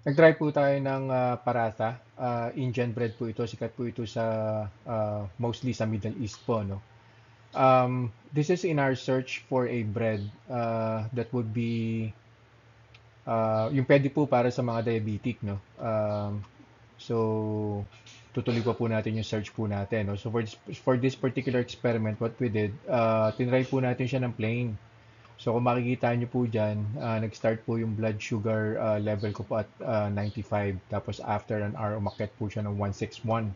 Nag-try po tayo ng paratha. Indian bread po ito. Sikat po ito sa mostly sa Middle East po, no? This is in our search for a bread that would be yung pwede po para sa mga diabetic, no? So, tutuloy pa po natin yung search po natin, no? So, for this particular experiment, what we did, tinry po natin siya ng plain. So kung makikita nyo po dyan, nag-start po yung blood sugar level ko po at 95. Tapos after an hour, umakyat po siya ng 161.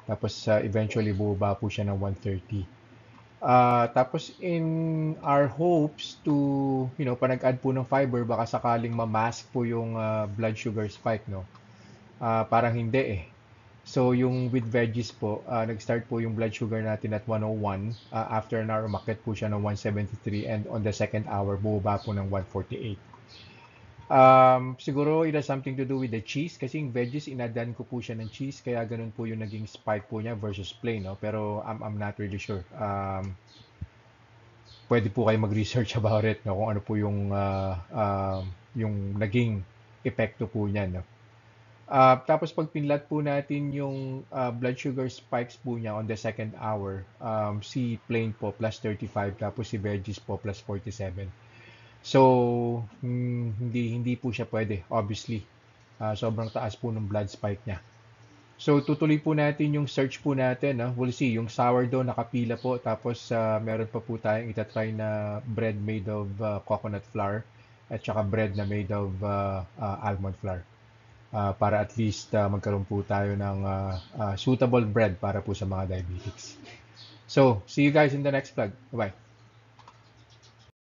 Tapos eventually bumaba po siya ng 130. Tapos in our hopes to, pa nag-add po ng fiber, baka sakaling ma-mask po yung blood sugar spike, no? Parang hindi eh. So yung with veggies po, nag-start po yung blood sugar natin at 101. After an hour, umakyat po siya ng 173 and on the second hour, bumaba po ng 148. Siguro it has something to do with the cheese kasi yung veggies, inadan ko po siya ng cheese kaya ganun po yung naging spike po niya versus plain, no? Pero I'm not really sure. Pwede po kayo mag-research about it, no? Kung ano po yung naging epekto po niya, no? Tapos pag pinlat po natin yung blood sugar spikes po niya on the second hour, si plain po plus 35 tapos si veggies po plus 47. So, hindi po siya pwede, obviously. Sobrang taas po ng blood spike niya. So, tutuloy po natin yung search po natin. We'll see, yung sourdough nakapila po. Tapos, meron pa po tayong itatry na bread made of coconut flour at saka bread na made of almond flour. Para at least magkaroon po tayo ng suitable bread para po sa mga diabetics. So, see you guys in the next vlog. Bye-bye.